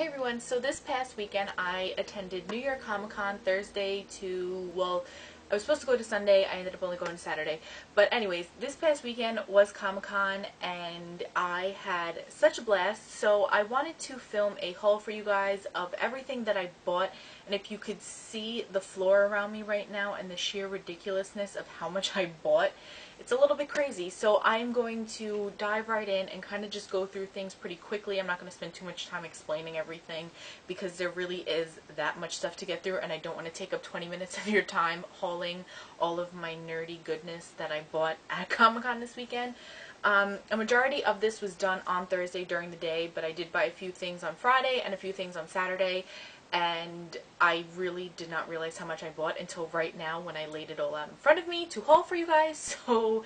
Hey everyone, so this past weekend I attended New York Comic Con Thursday to, well, I was supposed to go to Sunday, I ended up only going to Saturday. But anyways, this past weekend was Comic Con and I had such a blast, so I wanted to film a haul for you guys of everything that I bought. And if you could see the floor around me right now and the sheer ridiculousness of how much I bought, it's a little bit crazy. So I'm going to dive right in and kind of just go through things pretty quickly. I'm not going to spend too much time explaining everything because there really is that much stuff to get through, and I don't want to take up 20 minutes of your time hauling all of my nerdy goodness that I bought at Comic-Con this weekend. A majority of this was done on Thursday during the day, but I did buy a few things on Friday and a few things on Saturday, and I really did not realize how much I bought until right now when I laid it all out in front of me to haul for you guys, so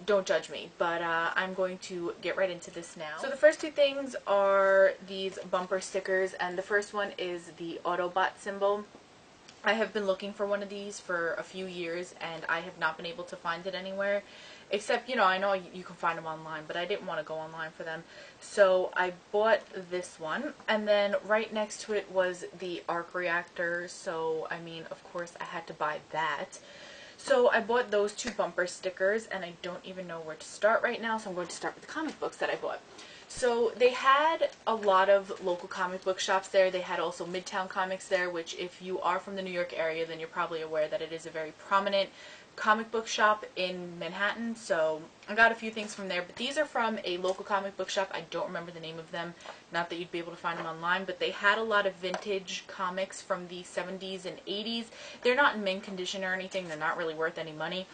don't judge me. But I'm going to get right into this now. So the first two things are these bumper stickers, and the first one is the Autobot symbol. I have been looking for one of these for a few years and I have not been able to find it anywhere. Except, you know, I know you can find them online, but I didn't want to go online for them. So I bought this one, and then right next to it was the arc reactor. So, I mean, of course I had to buy that. So I bought those two bumper stickers, and I don't even know where to start right now, so I'm going to start with the comic books that I bought. So they had a lot of local comic book shops there. They had also Midtown Comics there, which if you are from the New York area, then you're probably aware that it is a very prominent comic book shop in Manhattan. So I got a few things from there, but these are from a local comic book shop. I don't remember the name of them. Not that you'd be able to find them online, but they had a lot of vintage comics from the 70s and 80s. They're not in mint condition or anything. They're not really worth any money.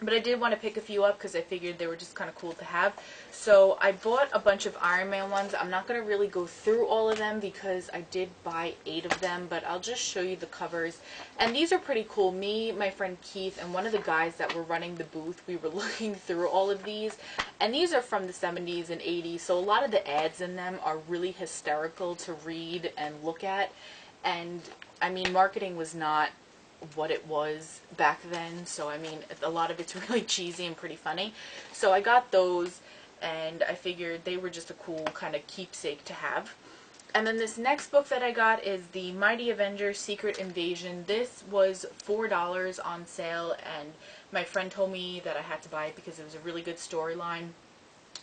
But I did want to pick a few up because I figured they were just kind of cool to have. So I bought a bunch of Iron Man ones. I'm not going to really go through all of them because I did buy 8 of them, but I'll just show you the covers. And these are pretty cool. Me, my friend Keith, and one of the guys that were running the booth, we were looking through all of these. And these are from the 70s and 80s, so a lot of the ads in them are really hysterical to read and look at. And, I mean, marketing was not what it was back then, so I mean a lot of it's really cheesy and pretty funny. So I got those and I figured they were just a cool kind of keepsake to have. And then this next book that I got is the Mighty Avengers Secret Invasion. This was $4 on sale, and my friend told me that I had to buy it because it was a really good storyline.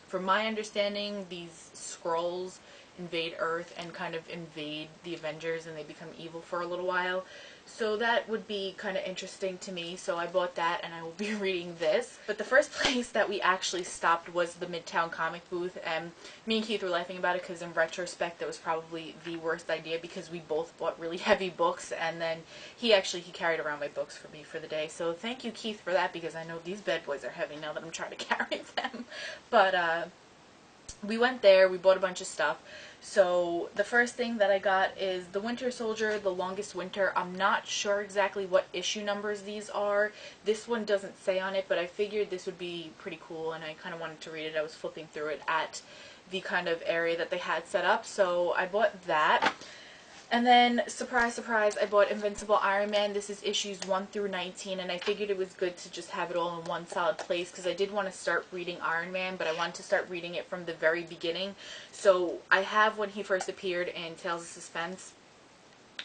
From my understanding, these Skrulls invade Earth and kind of invade the Avengers, and they become evil for a little while. So that would be kind of interesting to me, so I bought that and I will be reading this. But the first place that we actually stopped was the Midtown comic booth, and me and Keith were laughing about it because in retrospect that was probably the worst idea because we both bought really heavy books, and then he carried around my books for me for the day. So thank you, Keith, for that, because I know these bad boys are heavy now that I'm trying to carry them. But we went there, we bought a bunch of stuff. So the first thing that I got is The Winter Soldier, The Longest Winter. I'm not sure exactly what issue numbers these are. This one doesn't say on it, but I figured this would be pretty cool and I kind of wanted to read it. I was flipping through it at the kind of area that they had set up, so I bought that. And then, surprise, surprise, I bought Invincible Iron Man. This is issues 1 through 19, and I figured it was good to just have it all in one solid place because I did want to start reading Iron Man, but I wanted to start reading it from the very beginning. So I have when he first appeared in Tales of Suspense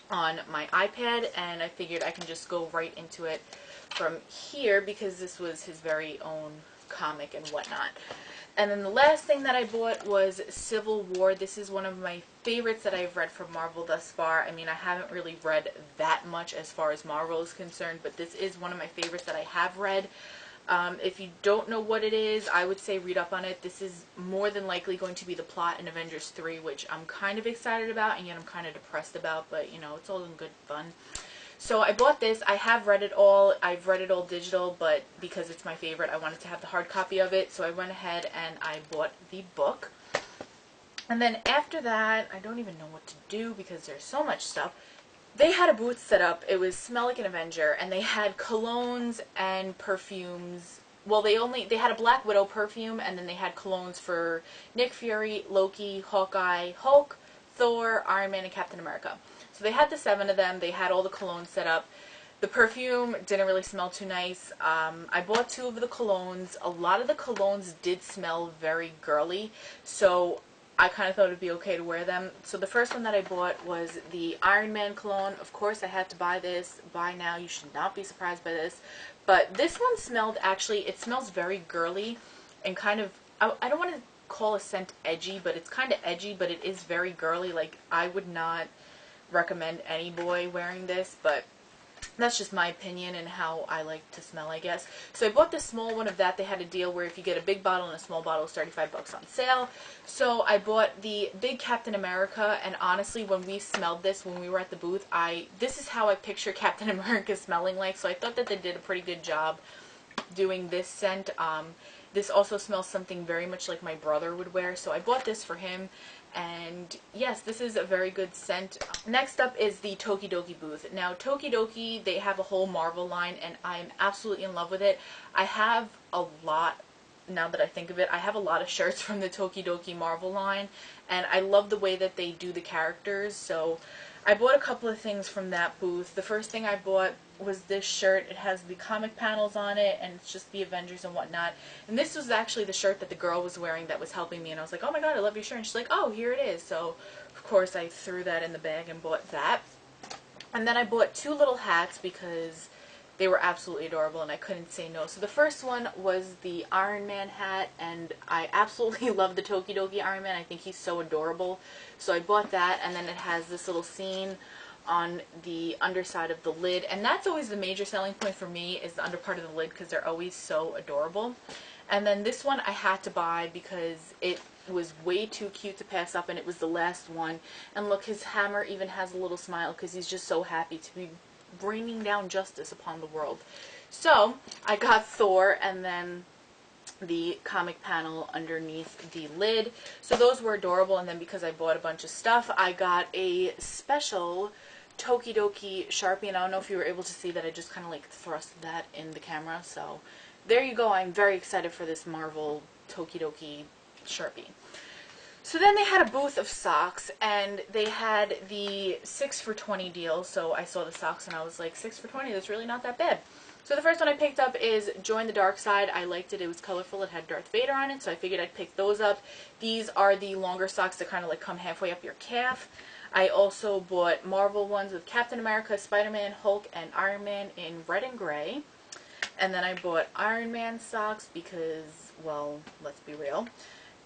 on my iPad, and I figured I can just go right into it from here because this was his very own comic and whatnot. And then the last thing that I bought was Civil War. This is one of my favorites that I've read from Marvel thus far. I mean, I haven't really read that much as far as Marvel is concerned, but this is one of my favorites that I have read. If you don't know what it is, I would say read up on it. This is more than likely going to be the plot in Avengers 3, which I'm kind of excited about, and yet I'm kind of depressed about, but, you know, it's all in good fun. So I bought this. I have read it all. I've read it all digital, but because it's my favorite, I wanted to have the hard copy of it. So I went ahead and I bought the book. And then after that, I don't even know what to do because there's so much stuff. They had a booth set up. It was Smell Like an Avenger, and they had colognes and perfumes. Well, they had a Black Widow perfume, and then they had colognes for Nick Fury, Loki, Hawkeye, Hulk, Thor, Iron Man, and Captain America. So they had the 7 of them. They had all the colognes set up. The perfume didn't really smell too nice. I bought 2 of the colognes. A lot of the colognes did smell very girly. So I kind of thought it would be okay to wear them. So the first one that I bought was the Iron Man cologne. Of course, I had to buy this. Buy now. You should not be surprised by this. But this one smelled, actually, it smells very girly and kind of, I don't want to call a scent edgy, but it's kind of edgy, but it is very girly. Like, I would not recommend any boy wearing this, but that's just my opinion and how I like to smell, I guess. So I bought the small one of that. They had a deal where if you get a big bottle and a small bottle, it's 35 bucks on sale. So I bought the big Captain America, and honestly, when we smelled this, when we were at the booth, this is how I picture Captain America smelling like, so I thought that they did a pretty good job doing this scent. This also smells something very much like my brother would wear, so I bought this for him. And yes, this is a very good scent. Next up is the Tokidoki booth. Now, Tokidoki, they have a whole Marvel line, and I'm absolutely in love with it. I have a lot, now that I think of it, I have a lot of shirts from the Tokidoki Marvel line, and I love the way that they do the characters, so I bought a couple of things from that booth. The first thing I bought was this shirt. It has the comic panels on it, and it's just the Avengers and whatnot. And this was actually the shirt that the girl was wearing that was helping me, and I was like, oh my god, I love your shirt. And she's like, oh, here it is. So, of course, I threw that in the bag and bought that. And then I bought two little hats because they were absolutely adorable, and I couldn't say no. So the first one was the Iron Man hat, and I absolutely love the Tokidoki Iron Man. I think he's so adorable. So I bought that, and then it has this little scene on the underside of the lid, and that's always the major selling point for me, is the under part of the lid, because they're always so adorable. And then this one I had to buy because it was way too cute to pass up, and it was the last one. And look, his hammer even has a little smile because he's just so happy to be bringing down justice upon the world. So I got Thor, and then the comic panel underneath the lid. So those were adorable, and then because I bought a bunch of stuff, I got a special Tokidoki Sharpie, and I don't know if you were able to see that, I just kind of like thrust that in the camera. So there you go. I'm very excited for this Marvel Tokidoki Sharpie. So then they had a booth of socks, and they had the 6 for $20 deal. So I saw the socks and I was like, 6 for $20, that's really not that bad. So the first one I picked up is Join the Dark Side. I liked it. It was colorful. It had Darth Vader on it, so I figured I'd pick those up. These are the longer socks that kind of like come halfway up your calf. I also bought Marvel ones with Captain America, Spider-Man, Hulk, and Iron Man in red and gray. And then I bought Iron Man socks because, well, let's be real.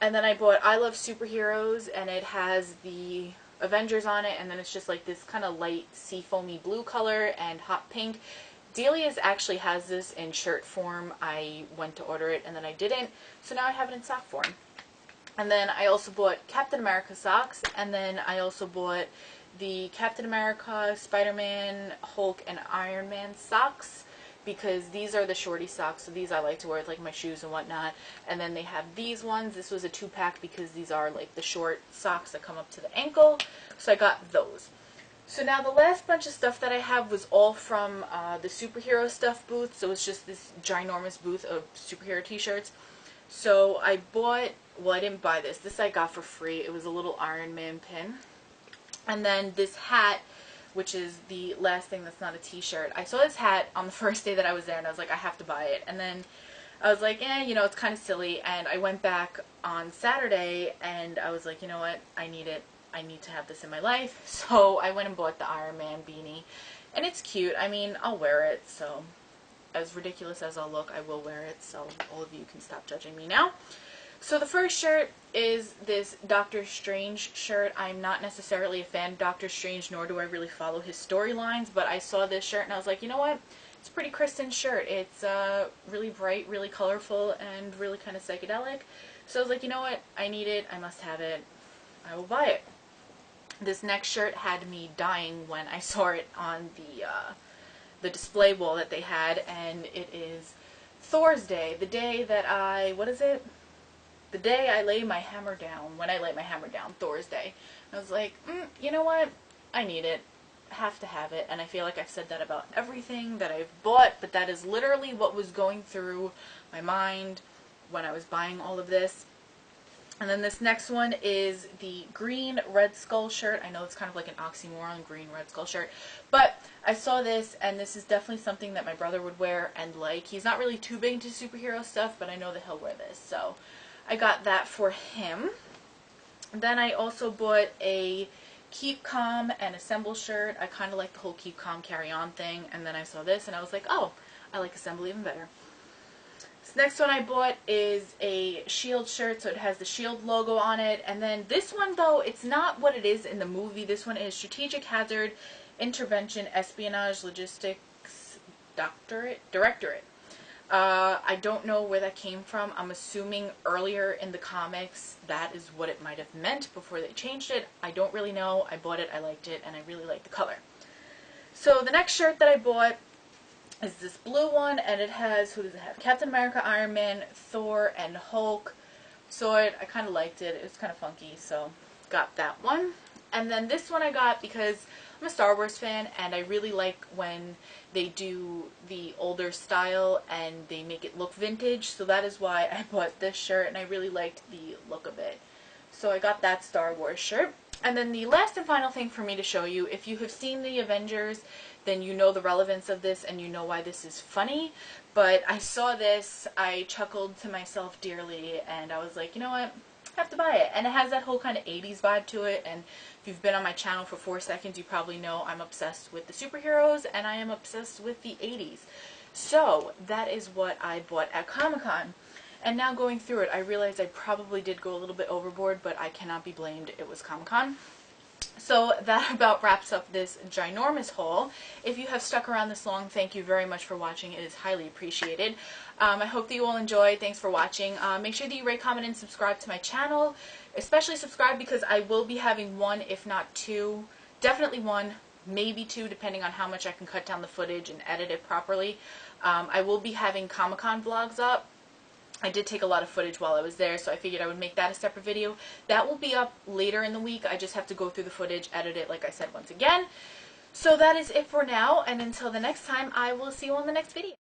And then I bought I Love Superheroes, and it has the Avengers on it, and then it's just like this kind of light seafoamy blue color and hot pink. Delia's actually has this in shirt form. I went to order it, and then I didn't, so now I have it in sock form. And then I also bought Captain America socks, and then I also bought the Captain America, Spider-Man, Hulk, and Iron Man socks, because these are the shorty socks, so these I like to wear with like my shoes and whatnot. And then they have these ones. This was a 2-pack because these are like the short socks that come up to the ankle, so I got those. So now the last bunch of stuff that I have was all from the superhero stuff booth, so it's just this ginormous booth of superhero t-shirts. So I bought, well, I didn't buy this. This I got for free. It was a little Iron Man pin. And then this hat, which is the last thing that's not a t-shirt. I saw this hat on the first day that I was there, and I was like, I have to buy it. And then I was like, you know, it's kind of silly. And I went back on Saturday, and I was like, you know what, I need it. I need to have this in my life. So I went and bought the Iron Man beanie. And it's cute. I mean, I'll wear it, so as ridiculous as I'll look, I will wear it. So all of you can stop judging me now. So the first shirt is this Doctor Strange shirt. I'm not necessarily a fan of Doctor Strange, nor do I really follow his storylines, but I saw this shirt and I was like, you know what? It's a pretty Kristen shirt. It's really bright, really colorful, and really kind of psychedelic. So I was like, you know what? I need it. I must have it. I will buy it. This next shirt had me dying when I saw it on the display wall that they had, and it is Thor's Day, the day that what is it? The day I lay my hammer down, when I lay my hammer down, Thor's Day. I was like, you know what? I need it. I have to have it. And I feel like I've said that about everything that I've bought, but that is literally what was going through my mind when I was buying all of this. And then this next one is the green Red Skull shirt. I know it's kind of like an oxymoron, green Red Skull shirt. But I saw this, and this is definitely something that my brother would wear and like. He's not really too big into superhero stuff, but I know that he'll wear this. So I got that for him. Then I also bought a Keep Calm and Assemble shirt. I kind of like the whole Keep Calm Carry On thing, and then I saw this and I was like, oh, I like Assemble even better. This next one I bought is a Shield shirt, so it has the Shield logo on it. And then this one, though, it's not what it is in the movie. This one is Strategic Hazard Intervention Espionage Logistics Directorate. I don't know where that came from. I'm assuming earlier in the comics that is what it might have meant before they changed it. I don't really know. I bought it, I liked it, and I really like the color. So the next shirt that I bought is this blue one, and it has, who does it have? Captain America, Iron Man, Thor, and Hulk. So I kind of liked it. It was kind of funky, so got that one. And then this one I got because I'm a Star Wars fan, and I really like when they do the older style and they make it look vintage. So that is why I bought this shirt, and I really liked the look of it. So I got that Star Wars shirt. And then the last and final thing for me to show you, if you have seen the Avengers, then you know the relevance of this and you know why this is funny. But I saw this, I chuckled to myself dearly, and I was like, you know what? I have to buy it. And it has that whole kind of 80s vibe to it, and if you've been on my channel for 4 seconds, you probably know I'm obsessed with the superheroes, and I am obsessed with the 80s. So that is what I bought at Comic-Con. And now going through it, I realized I probably did go a little bit overboard, but I cannot be blamed. It was Comic-Con. So that about wraps up this ginormous haul. If you have stuck around this long, thank you very much for watching. It is highly appreciated. I hope that you all enjoyed. Thanks for watching. Make sure that you rate, comment, and subscribe to my channel. Especially subscribe because I will be having 1, if not 2, definitely 1, maybe 2, depending on how much I can cut down the footage and edit it properly. I will be having Comic-Con vlogs up. I did take a lot of footage while I was there, so I figured I would make that a separate video. That will be up later in the week. I just have to go through the footage, edit it, like I said once again. So that is it for now, and until the next time, I will see you on the next video.